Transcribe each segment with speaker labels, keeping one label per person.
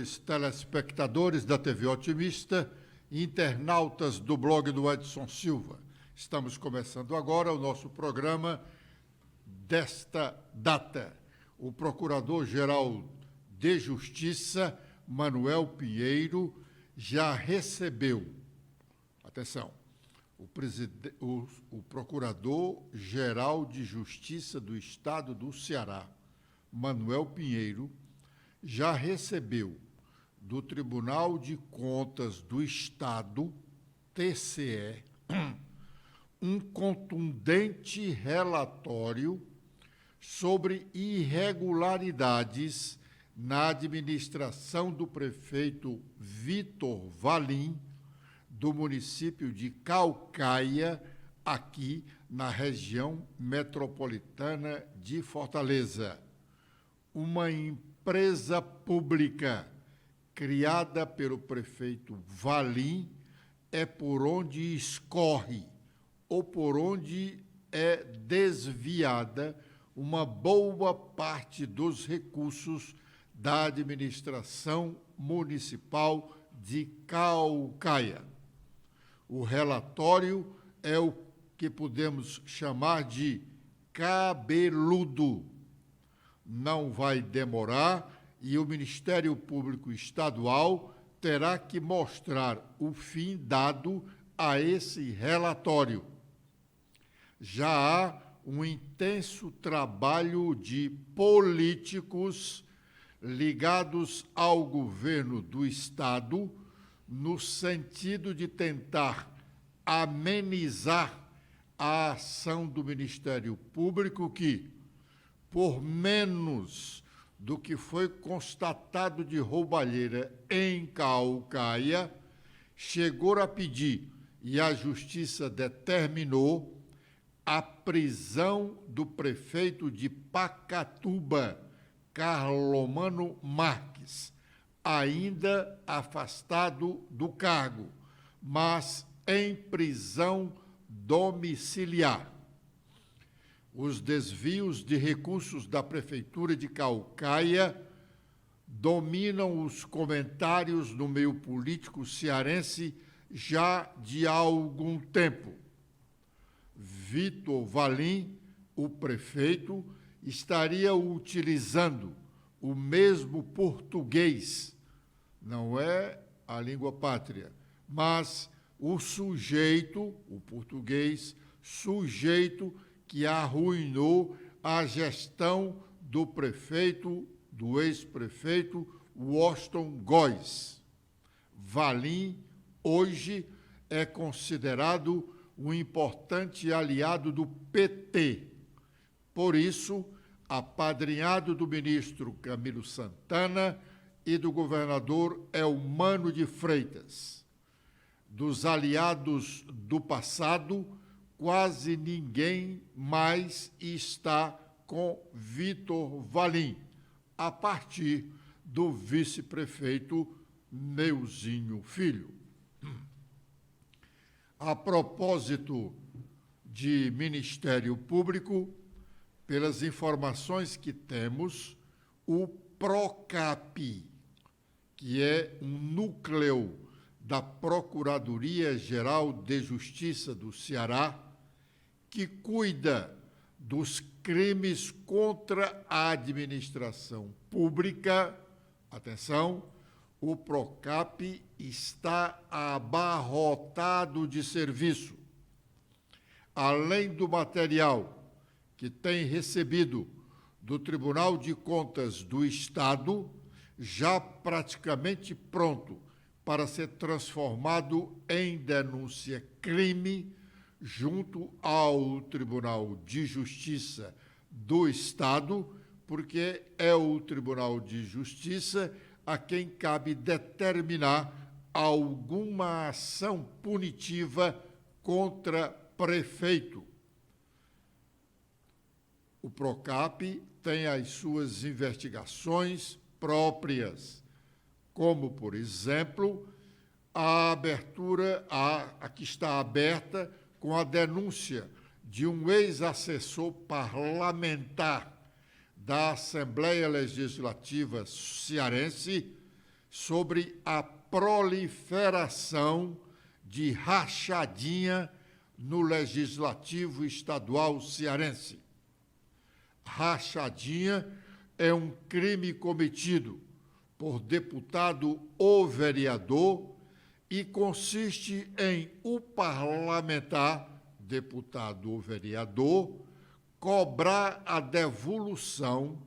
Speaker 1: senhores telespectadores da TV Otimista e internautas do blog do Edson Silva. Estamos começando agora o nosso programa desta data. O Procurador-Geral de Justiça, Manuel Pinheiro, já recebeu, atenção, o Procurador-Geral de Justiça do Estado do Ceará, Manuel Pinheiro, já recebeu do Tribunal de Contas do Estado, TCE, um contundente relatório sobre irregularidades na administração do prefeito Vitor Valim, do município de Caucaia, aqui na região metropolitana de Fortaleza. Uma empresa pública criada pelo prefeito Valim é por onde escorre ou por onde é desviada uma boa parte dos recursos da administração municipal de Caucaia. O relatório é o que podemos chamar de cabeludo. Não vai demorar e o Ministério Público Estadual terá que mostrar o fim dado a esse relatório. Já há um intenso trabalho de políticos ligados ao governo do Estado no sentido de tentar amenizar a ação do Ministério Público que, por menos do que foi constatado de roubalheira em Caucaia, chegou a pedir, e a Justiça determinou, a prisão do prefeito de Pacatuba, Carlomano Marques, ainda afastado do cargo, mas em prisão domiciliar. Os desvios de recursos da Prefeitura de Caucaia dominam os comentários no meio político cearense já de há algum tempo. Vitor Valim, o prefeito, estaria utilizando o mesmo português, não é a língua pátria, mas o sujeito, o português, sujeito que arruinou a gestão do prefeito, do ex-prefeito Washington Góes. Valim, hoje, é considerado um importante aliado do PT. Por isso, apadrinhado do ministro Camilo Santana e do governador Eumano de Freitas. Dos aliados do passado, quase ninguém mais está com Vitor Valim, a partir do vice-prefeito Neuzinho Filho. A propósito de Ministério Público, pelas informações que temos, o PROCAP, que é um núcleo da Procuradoria-Geral de Justiça do Ceará, que cuida dos crimes contra a administração pública, atenção, o PROCAP está abarrotado de serviço. Além do material que tem recebido do Tribunal de Contas do Estado, já praticamente pronto para ser transformado em denúncia-crime junto ao Tribunal de Justiça do Estado, porque é o Tribunal de Justiça a quem cabe determinar alguma ação punitiva contra prefeito. O PROCAP tem as suas investigações próprias, como, por exemplo, a que está aberta com a denúncia de um ex-assessor parlamentar da Assembleia Legislativa cearense, sobre a proliferação de rachadinha no Legislativo Estadual cearense. Rachadinha é um crime cometido por deputado ou vereador e consiste em o parlamentar, deputado ou vereador, cobrar a devolução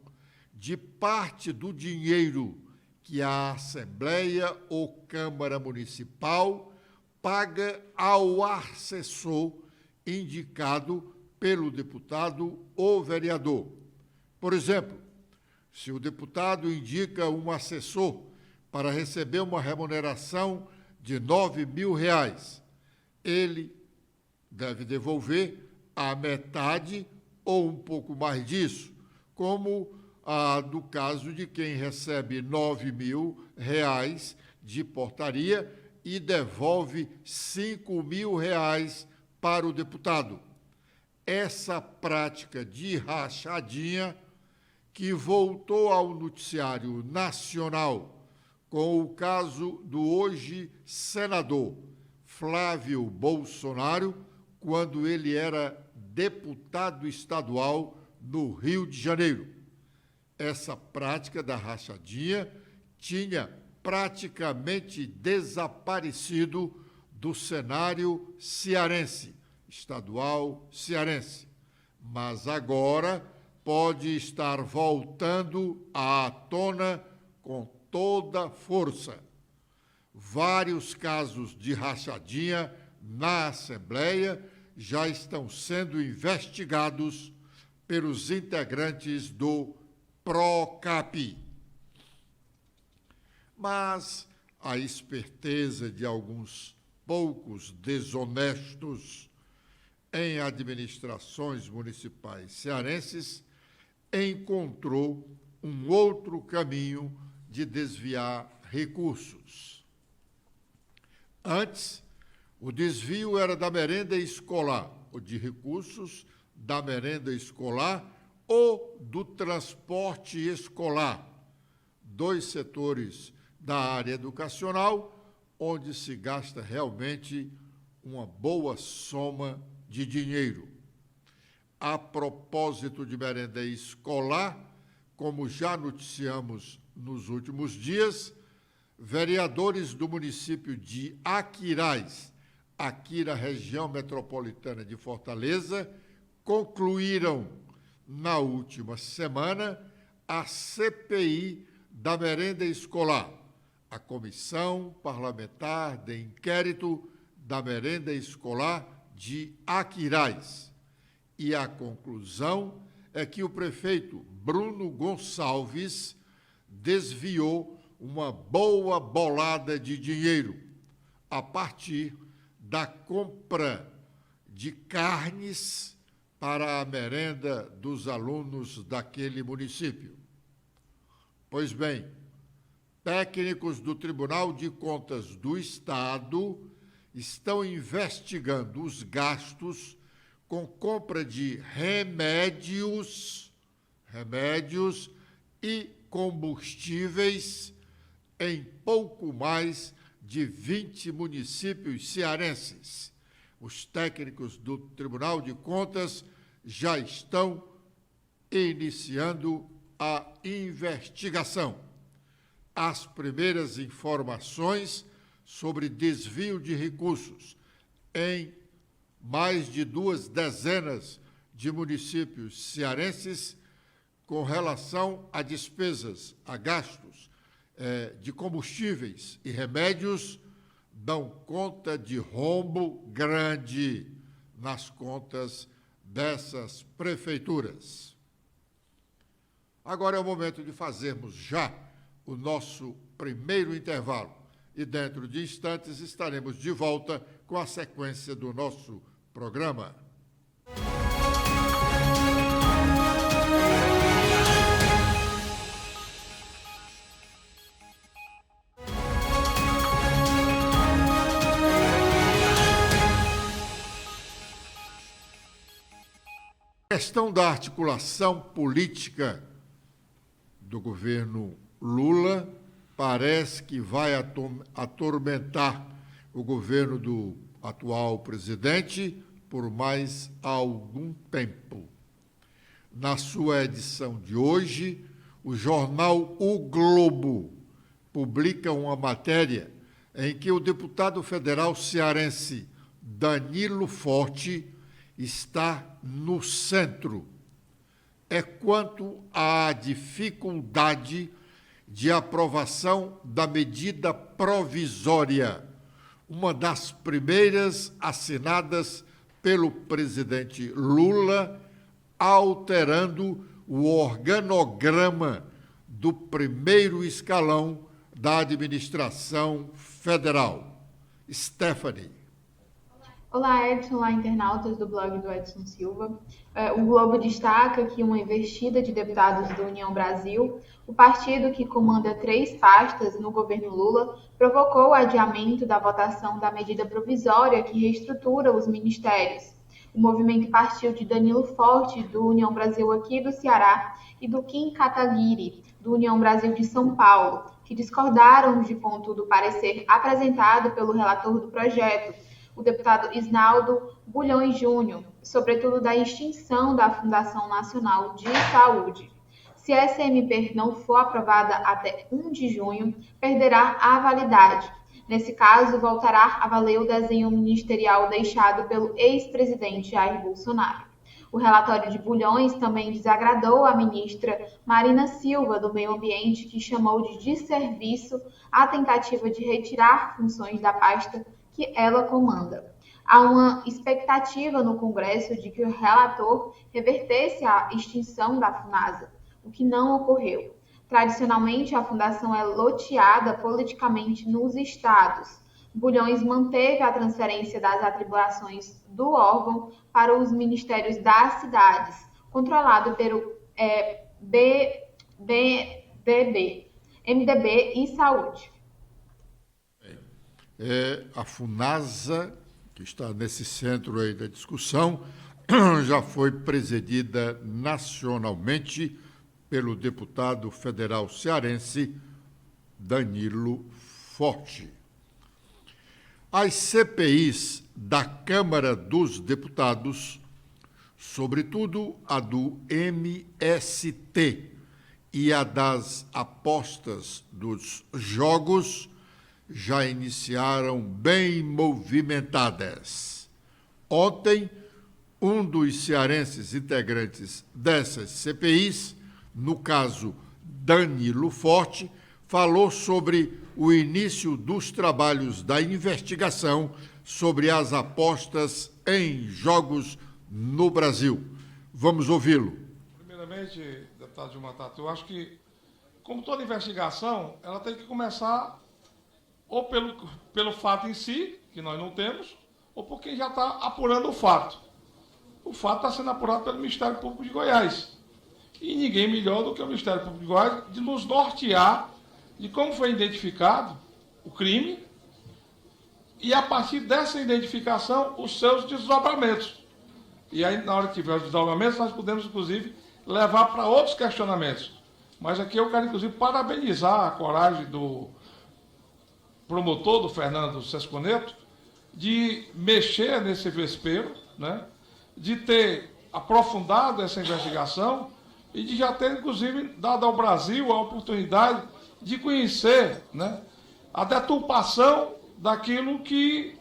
Speaker 1: de parte do dinheiro que a Assembleia ou Câmara Municipal paga ao assessor indicado pelo deputado ou vereador. Por exemplo, se o deputado indica um assessor para receber uma remuneração de R$9.000, ele deve devolver a metade ou um pouco mais disso, como do caso de quem recebe R$9.000 de portaria e devolve R$5.000 para o deputado. Essa prática de rachadinha, que voltou ao noticiário nacional com o caso do hoje senador Flávio Bolsonaro, quando ele era deputado estadual no Rio de Janeiro. Essa prática da rachadinha tinha praticamente desaparecido do cenário cearense, estadual cearense. Mas agora pode estar voltando à tona com toda força. Vários casos de rachadinha na Assembleia já estão sendo investigados pelos integrantes do PROCAP. Mas a esperteza de alguns poucos desonestos em administrações municipais cearenses encontrou um outro caminho de desviar recursos. Antes, o desvio era da merenda escolar, ou de recursos da merenda escolar ou do transporte escolar, dois setores da área educacional onde se gasta realmente uma boa soma de dinheiro. A propósito de merenda escolar, como já noticiamos nos últimos dias, vereadores do município de Aquiraz, aqui na região metropolitana de Fortaleza, concluíram na última semana a CPI da merenda escolar, a Comissão Parlamentar de Inquérito da Merenda Escolar de Aquiraz. E a conclusão é que o prefeito Bruno Gonçalves desviou uma boa bolada de dinheiro a partir da compra de carnes para a merenda dos alunos daquele município. Pois bem, técnicos do Tribunal de Contas do Estado estão investigando os gastos com compra de remédios e combustíveis em pouco mais de 20 municípios cearenses. Os técnicos do Tribunal de Contas já estão iniciando a investigação. As primeiras informações sobre desvio de recursos em mais de 2 dezenas de municípios cearenses com relação a despesas, a gastos de combustíveis e remédios, dão conta de rombo grande nas contas dessas prefeituras. Agora é o momento de fazermos já o nosso primeiro intervalo e dentro de instantes estaremos de volta com a sequência do nosso programa. A questão da articulação política do governo Lula parece que vai atormentar o governo do atual presidente por mais algum tempo. Na sua edição de hoje, o jornal O Globo publica uma matéria em que o deputado federal cearense Danilo Forte está no centro. É quanto à dificuldade de aprovação da medida provisória, uma das primeiras assinadas pelo presidente Lula, alterando o organograma do primeiro escalão da administração federal. Stephanie.
Speaker 2: Olá, Edson, olá, internautas do blog do Edson Silva. O Globo destaca que uma investida de deputados do União Brasil, o partido que comanda 3 pastas no governo Lula, provocou o adiamento da votação da medida provisória que reestrutura os ministérios. O movimento partiu de Danilo Forte, do União Brasil aqui do Ceará, e do Kim Kataguiri, do União Brasil de São Paulo, que discordaram de ponto do parecer apresentado pelo relator do projeto, o deputado Isnaldo Bulhões Júnior, sobretudo da extinção da Fundação Nacional de Saúde. Se essa MP não for aprovada até 1 de junho, perderá a validade. Nesse caso, voltará a valer o desenho ministerial deixado pelo ex-presidente Jair Bolsonaro. O relatório de Bulhões também desagradou a ministra Marina Silva, do Meio Ambiente, que chamou de desserviço a tentativa de retirar funções da pasta que ela comanda. Há uma expectativa no Congresso de que o relator revertesse a extinção da FUNASA, o que não ocorreu. Tradicionalmente, a fundação é loteada politicamente nos estados. Bulhões manteve a transferência das atribuições do órgão para os ministérios das cidades, controlado pelo MDB e Saúde.
Speaker 1: A FUNASA, que está nesse centro aí da discussão, já foi presidida nacionalmente pelo deputado federal cearense Danilo Forte. As CPIs da Câmara dos Deputados, sobretudo a do MST e a das apostas dos jogos, já iniciaram bem movimentadas. Ontem, um dos cearenses integrantes dessas CPIs, no caso Danilo Forte, falou sobre o início dos trabalhos da investigação sobre as apostas em jogos no Brasil. Vamos ouvi-lo.
Speaker 3: Primeiramente, deputado Gilmar Tato, eu acho que, como toda investigação, ela tem que começar ou pelo fato em si, que nós não temos, ou por quem já está apurando o fato. O fato está sendo apurado pelo Ministério Público de Goiás. E ninguém melhor do que o Ministério Público de Goiás de nos nortear de como foi identificado o crime e, a partir dessa identificação, os seus desdobramentos. E aí, na hora que tiver os desdobramentos, nós podemos, inclusive, levar para outros questionamentos. Mas aqui eu quero, inclusive, parabenizar a coragem do promotor, do Fernando Sesconeto, de mexer nesse vespeiro, né? De ter aprofundado essa investigação e de já ter, inclusive, dado ao Brasil a oportunidade de conhecer, né, a deturpação daquilo que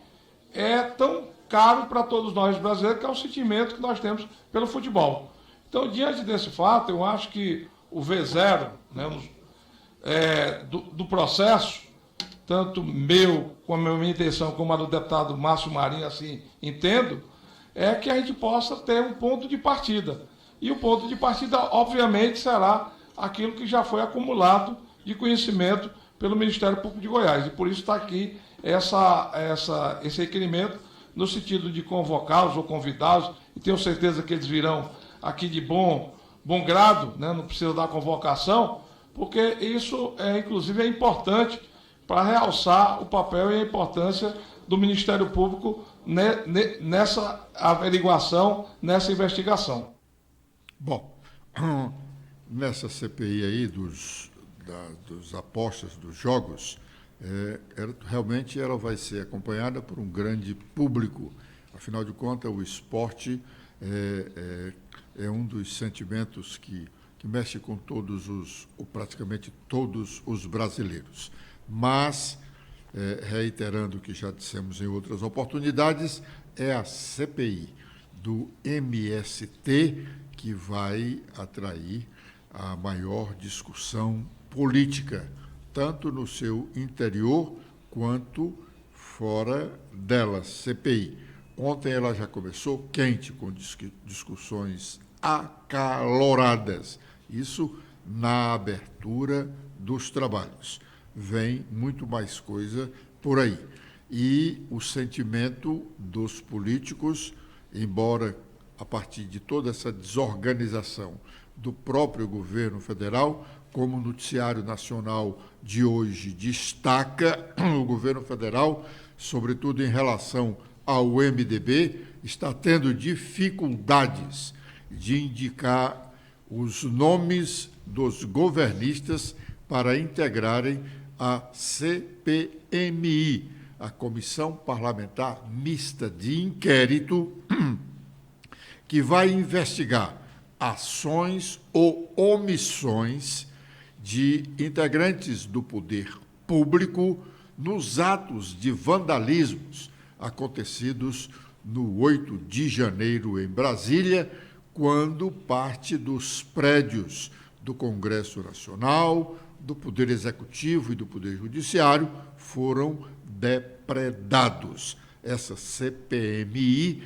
Speaker 3: é tão caro para todos nós brasileiros, que é o sentimento que nós temos pelo futebol. Então, diante desse fato, eu acho que o V0, né, do processo, tanto meu, como a minha intenção, como a do deputado Márcio Marinho, assim entendo, é que a gente possa ter um ponto de partida. E o ponto de partida, obviamente, será aquilo que já foi acumulado de conhecimento pelo Ministério Público de Goiás. E por isso está aqui esse requerimento, no sentido de convocá-los ou convidá-los, e tenho certeza que eles virão aqui de bom grado, né? Não precisa da convocação, porque isso, inclusive, é importante para realçar o papel e a importância do Ministério Público nessa averiguação, nessa investigação.
Speaker 1: Bom, nessa CPI aí dos apostas, dos jogos, realmente ela vai ser acompanhada por um grande público. Afinal de contas, o esporte é um dos sentimentos que mexe com ou praticamente todos os brasileiros. Mas, reiterando o que já dissemos em outras oportunidades, é a CPI do MST que vai atrair a maior discussão política, tanto no seu interior quanto fora dela, CPI. Ontem ela já começou quente, com discussões acaloradas. Isso na abertura dos trabalhos. Vem muito mais coisa por aí. E o sentimento dos políticos, embora a partir de toda essa desorganização do próprio governo federal, como o noticiário nacional de hoje destaca, o governo federal, sobretudo em relação ao MDB, está tendo dificuldades de indicar os nomes dos governistas para integrarem a CPMI, a Comissão Parlamentar Mista de Inquérito, que vai investigar ações ou omissões de integrantes do poder público nos atos de vandalismos acontecidos no 8 de janeiro em Brasília, quando parte dos prédios do Congresso Nacional, do Poder Executivo e do Poder Judiciário foram depredados. Essa CPMI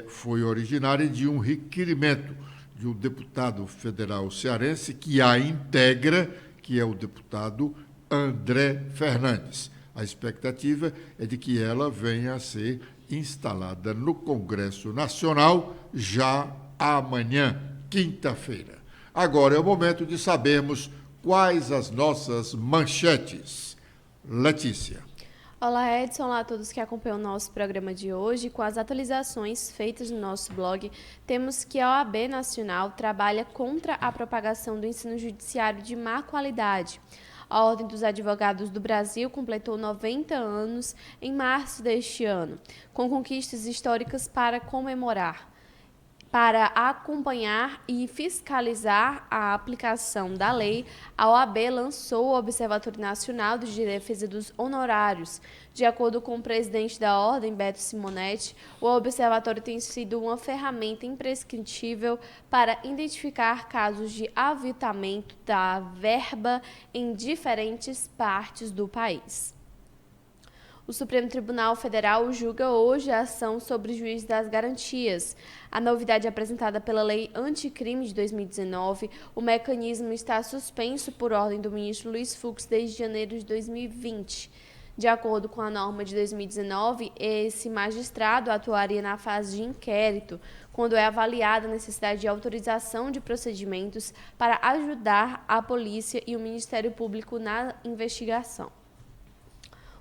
Speaker 1: foi originária de um requerimento de um deputado federal cearense que a integra, que é o deputado André Fernandes. A expectativa é de que ela venha a ser instalada no Congresso Nacional já amanhã, quinta-feira. Agora é o momento de sabermos quais as nossas manchetes. Letícia.
Speaker 4: Olá, Edson. Olá a todos que acompanham o nosso programa de hoje. Com as atualizações feitas no nosso blog, temos que a OAB Nacional trabalha contra a propagação do ensino judiciário de má qualidade. A Ordem dos Advogados do Brasil completou 90 anos em março deste ano, com conquistas históricas para comemorar. Para acompanhar e fiscalizar a aplicação da lei, a OAB lançou o Observatório Nacional de Defesa dos Honorários. De acordo com o presidente da Ordem, Beto Simonetti, o observatório tem sido uma ferramenta imprescritível para identificar casos de aviltamento da verba em diferentes partes do país. O Supremo Tribunal Federal julga hoje a ação sobre juiz das garantias. A novidade apresentada pela Lei Anticrime de 2019, o mecanismo está suspenso por ordem do ministro Luiz Fux desde janeiro de 2020. De acordo com a norma de 2019, esse magistrado atuaria na fase de inquérito, quando é avaliada a necessidade de autorização de procedimentos para ajudar a polícia e o Ministério Público na investigação.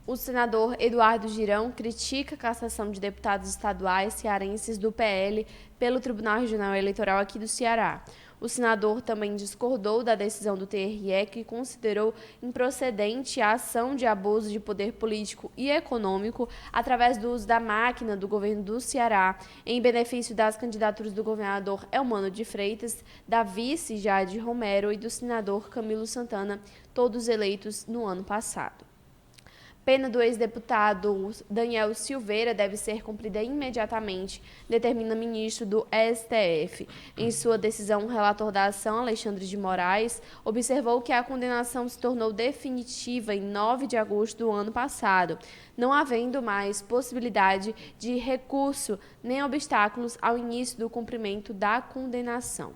Speaker 4: O senador Eduardo Girão critica a cassação de deputados estaduais cearenses do PL pelo Tribunal Regional Eleitoral aqui do Ceará. O senador também discordou da decisão do TRE, que considerou improcedente a ação de abuso de poder político e econômico através do uso da máquina do governo do Ceará em benefício das candidaturas do governador Elmano de Freitas, da vice Jade Romero e do senador Camilo Santana, todos eleitos no ano passado. Pena do ex-deputado Daniel Silveira deve ser cumprida imediatamente, determina ministro do STF. Em sua decisão, o relator da ação, Alexandre de Moraes, observou que a condenação se tornou definitiva em 9 de agosto do ano passado, não havendo mais possibilidade de recurso nem obstáculos ao início do cumprimento da condenação.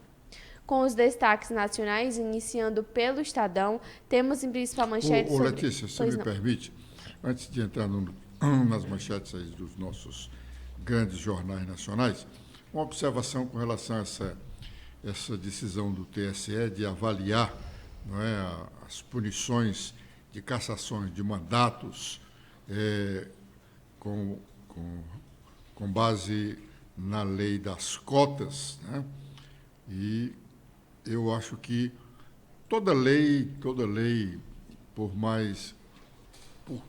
Speaker 4: Com os destaques nacionais, iniciando pelo Estadão, temos em principal manchete sobre...
Speaker 1: Letícia, se me permite, antes de entrar nas manchetes aí dos nossos grandes jornais nacionais, uma observação com relação a essa decisão do TSE de avaliar, não é, as punições de cassações de mandatos com base na lei das cotas, né? E eu acho que toda lei, por mais... por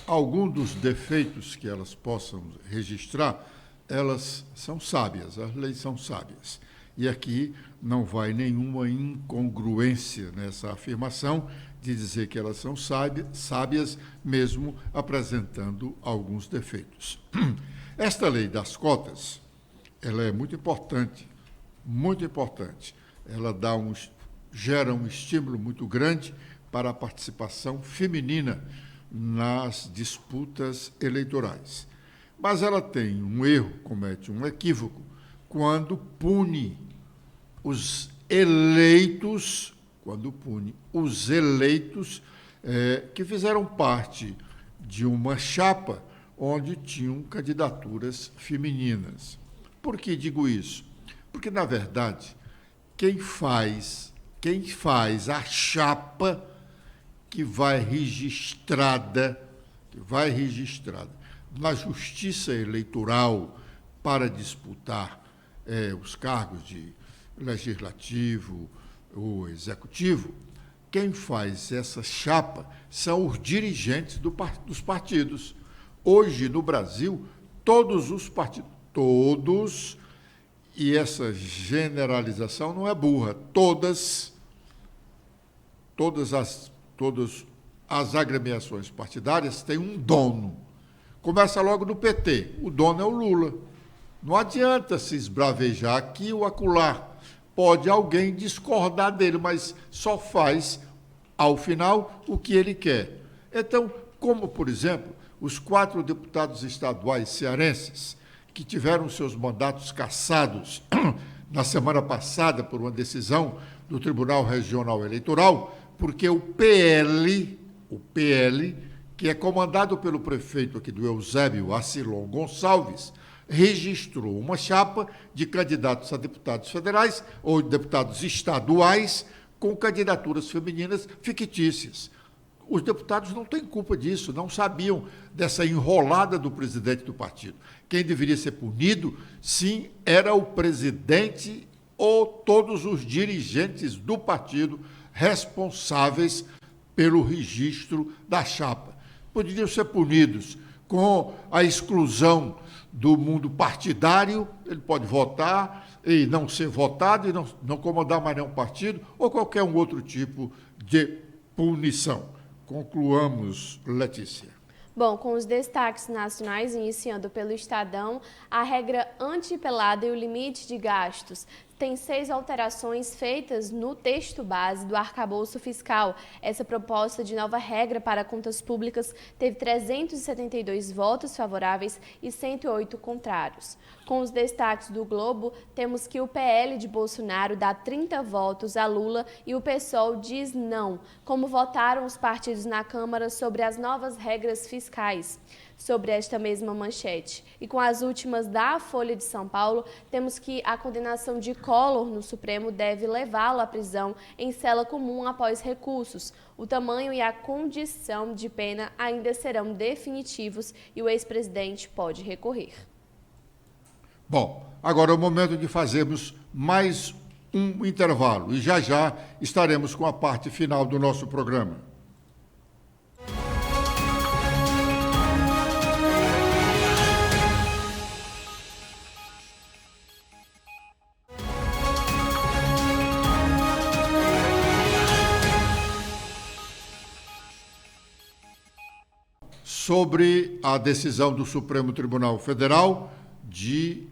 Speaker 1: algum dos defeitos que elas possam registrar, elas são sábias, as leis são sábias. E aqui não vai nenhuma incongruência nessa afirmação de dizer que elas são sábias, mesmo apresentando alguns defeitos. Esta lei das cotas, ela é muito importante, muito importante. Ela gera um estímulo muito grande para a participação feminina nas disputas eleitorais. Mas ela tem um erro, comete um equívoco, quando pune os eleitos, que fizeram parte de uma chapa onde tinham candidaturas femininas. Por que digo isso? Porque, na verdade, quem faz a chapa que vai registrada na Justiça Eleitoral para disputar os cargos de legislativo ou executivo, quem faz essa chapa são os dirigentes dos partidos. Hoje, no Brasil, todos os partidos, e essa generalização não é burra, todas as agremiações partidárias têm um dono. Começa logo no PT, o dono é o Lula. Não adianta se esbravejar aqui ou acolá. Pode alguém discordar dele, mas só faz, ao final, o que ele quer. Então, como, por exemplo, os 4 deputados estaduais cearenses que tiveram seus mandatos cassados na semana passada por uma decisão do Tribunal Regional Eleitoral, porque o PL, que é comandado pelo prefeito aqui do Eusébio, Acilon Gonçalves, registrou uma chapa de candidatos a deputados federais ou deputados estaduais com candidaturas femininas fictícias. Os deputados não têm culpa disso, não sabiam dessa enrolada do presidente do partido. Quem deveria ser punido, sim, era o presidente ou todos os dirigentes do partido responsáveis pelo registro da chapa. Poderiam ser punidos com a exclusão do mundo partidário, ele pode votar e não ser votado e não comandar mais nenhum partido, ou qualquer um outro tipo de punição. Concluamos, Letícia.
Speaker 4: Bom, com os destaques nacionais, iniciando pelo Estadão, a regra antipelada e o limite de gastos. Tem 6 alterações feitas no texto base do arcabouço fiscal. Essa proposta de nova regra para contas públicas teve 372 votos favoráveis e 108 contrários. Com os destaques do Globo, temos que o PL de Bolsonaro dá 30 votos a Lula e o PSOL diz não. Como votaram os partidos na Câmara sobre as novas regras fiscais? Sobre esta mesma manchete. E com as últimas da Folha de São Paulo, temos que a condenação de Collor no Supremo deve levá-lo à prisão em cela comum após recursos. O tamanho e a condição de pena ainda serão definitivos e o ex-presidente pode recorrer.
Speaker 1: Bom, agora é o momento de fazermos mais um intervalo e já estaremos com a parte final do nosso programa. Sobre a decisão do Supremo Tribunal Federal de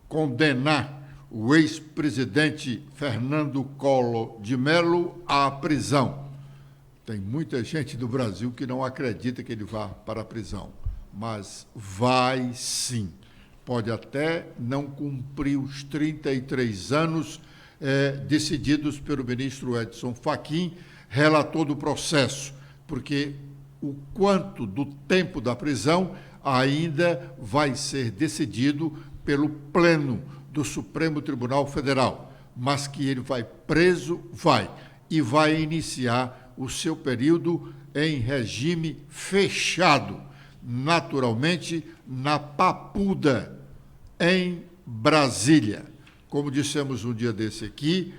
Speaker 1: condenar o ex-presidente Fernando Collor de Mello à prisão. Tem muita gente do Brasil que não acredita que ele vá para a prisão, mas vai sim. Pode até não cumprir os 33 anos decididos pelo ministro Edson Fachin, relator do processo, porque o quanto do tempo da prisão ainda vai ser decidido pelo Pleno do Supremo Tribunal Federal, mas que ele vai preso, e vai iniciar o seu período em regime fechado, naturalmente na Papuda, em Brasília. Como dissemos um dia desse aqui,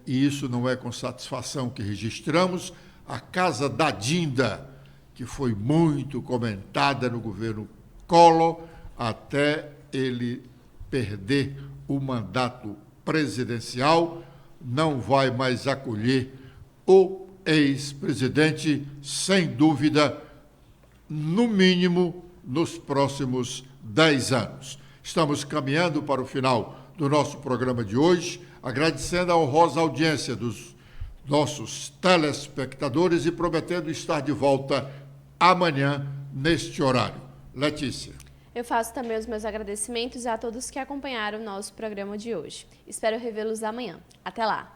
Speaker 1: e isso não é com satisfação que registramos, a Casa da Dinda, que foi muito comentada no governo Collor, até ele perder o mandato presidencial, não vai mais acolher o ex-presidente, sem dúvida, no mínimo, nos próximos 10 anos. Estamos caminhando para o final do nosso programa de hoje, agradecendo a honrosa audiência dos nossos telespectadores e prometendo estar de volta amanhã, neste horário. Letícia.
Speaker 4: Eu faço também os meus agradecimentos a todos que acompanharam o nosso programa de hoje. Espero revê-los amanhã. Até lá!